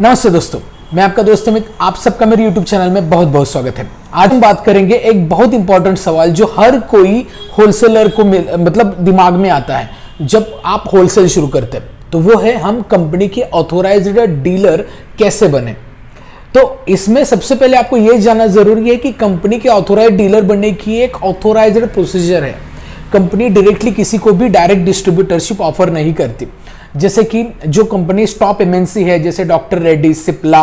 नमस्ते दोस्तों, मैं आपका दोस्त अमित। आप सबका मेरे YouTube चैनल में बहुत बहुत स्वागत है। आज हम बात करेंगे एक बहुत इंपॉर्टेंट सवाल जो हर कोई होलसेलर को मतलब दिमाग में आता है जब आप होलसेल शुरू करते हैं, तो वो है हम कंपनी के ऑथोराइज्ड डीलर कैसे बने। तो इसमें सबसे पहले आपको यह जानना जरूरी है कि कंपनी के ऑथोराइज्ड डीलर बनने की एक ऑथोराइज्ड प्रोसीजर है। कंपनी डायरेक्टली किसी को भी डायरेक्ट डिस्ट्रीब्यूटरशिप ऑफर नहीं करती। जैसे कि जो कंपनी टॉप एमएनसी है, जैसे doctor Reddy, Cipla,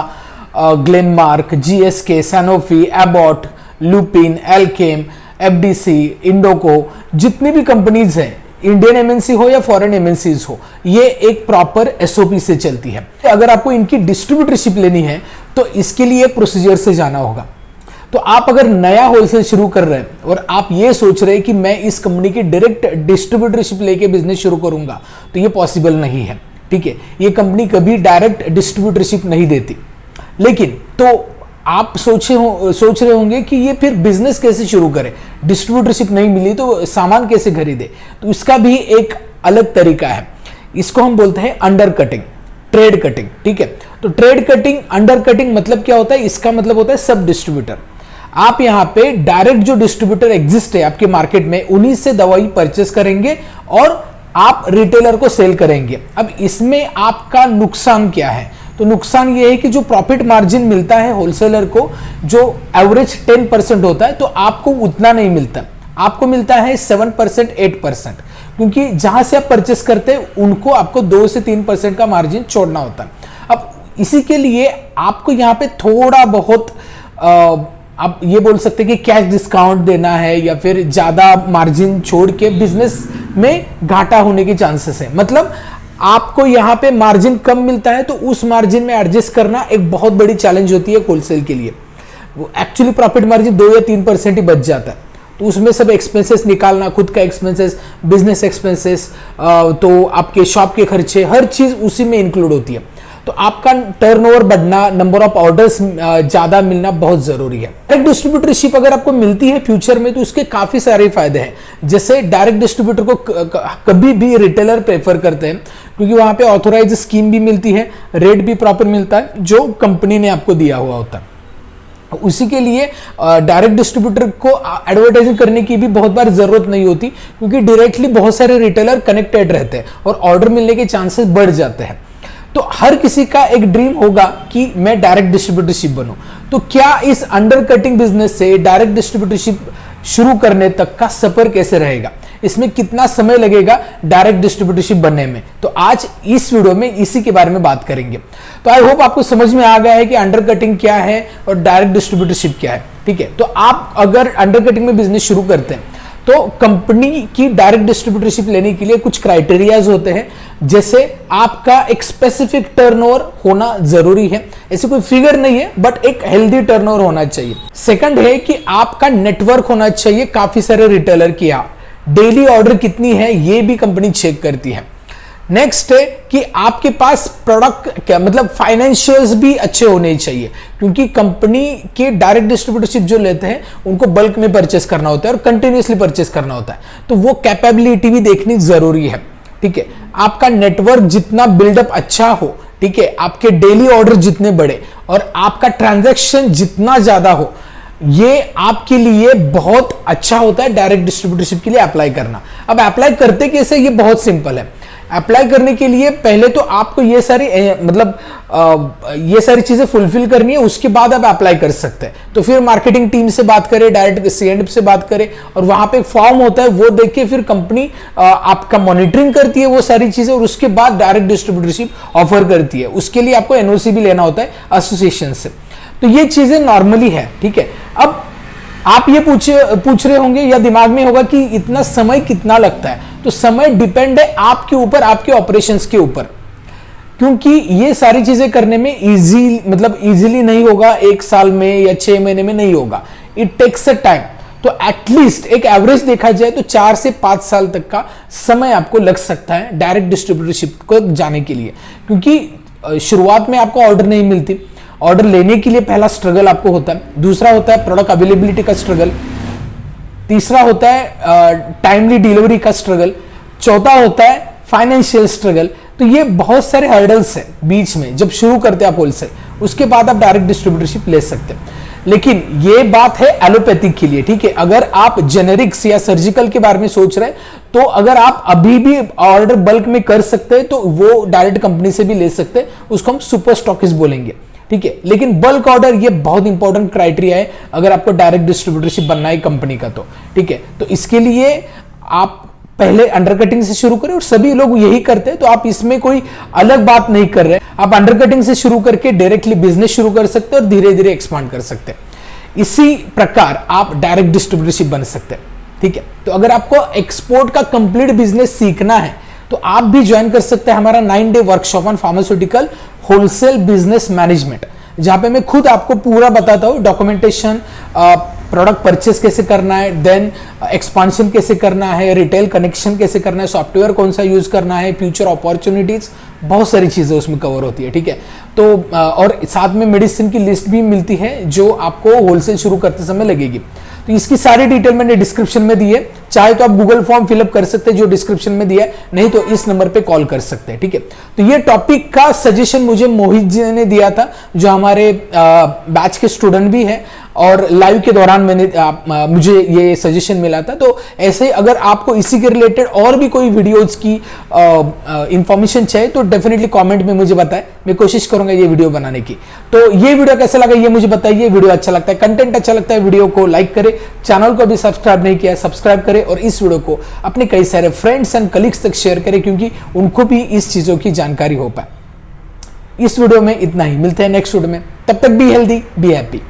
Glenmark, GSK, Sanofi, Abbott, Lupin, Alkem, FDC, Indoco, जितनी भी कंपनीज हैं, इंडियन एमएनसी हो या फॉरेन एमएनसीज हो, ये एक प्रॉपर एसओपी से चलती है। अगर आपको इनकी डिस्ट्रीब्यूटरशिप लेनी है तो इसके लिए प्रोसीजर से जाना होगा। तो आप अगर नया होलसेल शुरू कर रहे हैं और आप ये सोच रहे हैं कि मैं इस कंपनी की डायरेक्ट डिस्ट्रीब्यूटरशिप लेके बिजनेस शुरू करूंगा, तो ये पॉसिबल नहीं है। ठीक है, ये कंपनी कभी डायरेक्ट डिस्ट्रीब्यूटरशिप नहीं देती। लेकिन तो आप सोच रहे होंगे कि ये फिर बिजनेस कैसे शुरू करें, डिस्ट्रीब्यूटरशिप नहीं मिली तो सामान कैसे खरीदे। तो इसका भी एक अलग तरीका है। इसको हम बोलते हैं अंडर कटिंग, ट्रेड कटिंग। ठीक है, तो ट्रेड कटिंग, अंडर कटिंग मतलब क्या होता है? इसका मतलब होता है सब डिस्ट्रीब्यूटर। आप यहां पे डायरेक्ट जो डिस्ट्रीब्यूटर एग्जिस्ट है आपके मार्केट में, उन्हीं से दवाई परचेस करेंगे और आप रिटेलर को सेल करेंगे। अब इसमें आपका नुकसान क्या है? तो नुकसान ये है कि जो प्रॉफिट मार्जिन मिलता है होलसेलर को, जो एवरेज 10% होता है, तो आपको उतना नहीं मिलता। आपको मिलता है 7%, 8%, क्योंकि जहां से आप परचेस करते हैं उनको आपको 2 से 3% का मार्जिन छोड़ना होता है। अब इसी के लिए आपको यहां पे थोड़ा बहुत आप ये बोल सकते हैं कि कैश डिस्काउंट देना है या फिर ज्यादा मार्जिन छोड़ के बिजनेस में घाटा होने के चांसेस है। मतलब आपको यहां पे मार्जिन कम मिलता है तो उस मार्जिन में एडजस्ट करना एक बहुत बड़ी चैलेंज होती है होलसेल के लिए। वो एक्चुअली प्रॉफिट मार्जिन 2 या 3% ही बच जाता है, तो उसमें सब एक्सपेंसेस निकालना, खुद का एक्सपेंसेस, बिजनेस एक्सपेंसेस, तो आपके शॉप के खर्चे, हर चीज उसी में इंक्लूड होती है। तो आपका टर्नओवर बढ़ना, नंबर ऑफ ऑर्डर्स ज्यादा मिलना बहुत जरूरी है। डायरेक्ट डिस्ट्रीब्यूटरशिप अगर आपको मिलती है फ्यूचर में तो उसके काफी सारे फायदे हैं। जैसे डायरेक्ट डिस्ट्रीब्यूटर को कभी भी रिटेलर प्रेफर करते हैं, क्योंकि वहां पे ऑथोराइज स्कीम भी मिलती है, रेट भी प्रॉपर मिलता है जो कंपनी ने आपको दिया हुआ होता है। उसी के लिए डायरेक्ट डिस्ट्रीब्यूटर को एडवर्टाइजिंग करने की भी बहुत बार जरूरत नहीं होती, क्योंकि डायरेक्टली बहुत सारे रिटेलर कनेक्टेड रहते हैं और ऑर्डर मिलने के चांसेस बढ़ जाते हैं। तो हर किसी का एक ड्रीम होगा कि मैं डायरेक्ट डिस्ट्रीब्यूटरशिप बनूं। तो क्या इस अंडर कटिंग बिजनेस से डायरेक्ट डिस्ट्रीब्यूटरशिप शुरू करने तक का सफर कैसे रहेगा, इसमें कितना समय लगेगा डायरेक्ट डिस्ट्रीब्यूटरशिप बनने में, तो आज इस वीडियो में इसी के बारे में बात करेंगे। तो आई होप आपको समझ में आ गया है कि अंडर कटिंग क्या है और डायरेक्ट डिस्ट्रीब्यूटरशिप क्या है। ठीक है, तो आप अगर अंडर कटिंग में बिजनेस शुरू करते हैं तो कंपनी की डायरेक्ट डिस्ट्रीब्यूटरशिप लेने के लिए कुछ क्राइटेरियाज होते हैं। जैसे आपका एक स्पेसिफिक टर्नओवर होना जरूरी है, ऐसे कोई फिगर नहीं है, बट एक हेल्दी टर्नओवर होना चाहिए। सेकंड है कि आपका नेटवर्क होना चाहिए काफी सारे रिटेलर की। डेली ऑर्डर कितनी है ये भी कंपनी चेक करती है। नेक्स्ट है कि आपके पास प्रोडक्ट क्या मतलब फाइनेंशियल्स भी अच्छे होने चाहिए, क्योंकि कंपनी के डायरेक्ट डिस्ट्रीब्यूटरशिप जो लेते हैं उनको बल्क में परचेस करना होता है और कंटिन्यूसली परचेस करना होता है, तो वो कैपेबिलिटी भी देखनी जरूरी है। ठीक है, आपका नेटवर्क जितना बिल्डअप अच्छा हो, ठीक है, आपके डेली ऑर्डर जितने बढ़े और आपका ट्रांजैक्शन जितना ज्यादा हो, ये आपके लिए बहुत अच्छा होता है डायरेक्ट डिस्ट्रीब्यूटरशिप के लिए अप्लाई करना। अब अप्लाई करते कैसे, ये बहुत सिंपल है। अप्लाई करने के लिए पहले तो आपको ये सारी चीजें फुलफिल करनी है, उसके बाद आप अप्लाई कर सकते हैं। तो फिर मार्केटिंग टीम से बात करें, डायरेक्ट सीएंड से बात करें, और वहां पे एक फॉर्म होता है, वो देख के फिर कंपनी आपका मॉनिटरिंग करती है वो सारी चीजें, और उसके बाद डायरेक्ट डिस्ट्रीब्यूटरशिप ऑफर करती है। उसके लिए आपको एनओसी भी लेना होता है एसोसिएशन से। तो ये चीजें नॉर्मली है। ठीक है, अब आप ये पूछ रहे होंगे या दिमाग में होगा कि इतना समय कितना लगता है। तो समय डिपेंड है आपके ऊपर, आपके ऑपरेशंस के ऊपर, क्योंकि ये सारी चीजें करने में इजीली नहीं होगा, 1 साल में या 6 महीने में नहीं होगा। It takes a time. तो एटलीस्ट एक एवरेज देखा जाए तो 4 से 5 साल तक का समय आपको लग सकता है डायरेक्ट डिस्ट्रीब्यूटरशिप को जाने के लिए, क्योंकि शुरुआत में आपको ऑर्डर नहीं मिलती। ऑर्डर लेने के लिए पहला स्ट्रगल आपको होता है, दूसरा होता है प्रोडक्ट अवेलेबिलिटी का स्ट्रगल, तीसरा होता है टाइमली डिलीवरी का स्ट्रगल, चौथा होता है फाइनेंशियल स्ट्रगल, तो ये बहुत सारे हर्डल्स है बीच में जब शुरू करते हैं आप होलसेल, उसके बाद आप डायरेक्ट डिस्ट्रीब्यूटरशिप ले सकते हैं। लेकिन ये बात है एलोपैथिक के लिए, ठीक है। अगर आप जेनेरिक्स या सर्जिकल के बारे में सोच रहे हैं तो अगर आप अभी भी ऑर्डर बल्क में कर सकते हैं तो वो डायरेक्ट कंपनी से भी ले सकते हैं, उसको हम सुपर स्टॉकिस्ट बोलेंगे, ठीक है। लेकिन बल्क ऑर्डर ये बहुत इंपॉर्टेंट क्राइटेरिया है अगर आपको डायरेक्ट डिस्ट्रीब्यूटरशिप बनना है कंपनी का, तो ठीक है। तो इसके लिए आप पहले अंडरकटिंग से शुरू करें और सभी लोग यही करते हैं, तो आप इसमें कोई अलग बात नहीं कर रहे। आप अंडरकटिंग से शुरू करके डायरेक्टली बिजनेस शुरू कर सकते हैं और धीरे धीरे एक्सपांड कर सकते हैं। इसी प्रकार आप डायरेक्ट डिस्ट्रीब्यूटरशिप बन सकते हैं, ठीक है। तो अगर आपको एक्सपोर्ट का कंप्लीट बिजनेस सीखना है तो आप भी ज्वाइन कर सकते हैं हमारा 9-day workshop on pharmaceutical wholesale business management, जहां पे मैं खुद आपको पूरा बताता हूं, डॉक्यूमेंटेशन, प्रोडक्ट परचेस कैसे करना है, देन एक्सपांशन कैसे करना है, रिटेल कनेक्शन कैसे करना है, सॉफ्टवेयर कौन सा यूज करना है, फ्यूचर अपॉर्चुनिटीज, बहुत सारी चीजें उसमें कवर होती है, ठीक है। तो और साथ में मेडिसिन की लिस्ट भी मिलती है जो आपको होलसेल शुरू करते समय लगेगी। तो इसकी सारी डिटेल मैंने डिस्क्रिप्शन में दी है, चाहे तो आप गूगल फॉर्म फिलअप कर सकते हैं जो डिस्क्रिप्शन में दिया है, नहीं तो इस नंबर पे कॉल कर सकते हैं, ठीक है। तो ये टॉपिक का सजेशन मुझे मोहित जी ने दिया था, जो हमारे बैच के स्टूडेंट भी हैं, और लाइव के दौरान मुझे ये सजेशन मिला था। तो ऐसे ही अगर आपको इसी के रिलेटेड और भी कोई वीडियोज की इंफॉर्मेशन चाहिए तो डेफिनेटली कमेंट में मुझे बताएं, मैं कोशिश करूंगा ये वीडियो बनाने की। तो ये वीडियो कैसा लगा ये मुझे बताइए, वीडियो अच्छा लगता है, कंटेंट अच्छा लगता है, वीडियो को लाइक करें, चैनल को भी सब्सक्राइब नहीं किया है सब्सक्राइब करें, और इस वीडियो को अपने कई सारे फ्रेंड्स एंड कलीग्स तक शेयर करें क्योंकि उनको भी इस चीजों की जानकारी हो पाए। इस वीडियो में इतना ही, मिलते हैं नेक्स्ट वीडियो में, तब तक बी हेल्दी बी हैप्पी।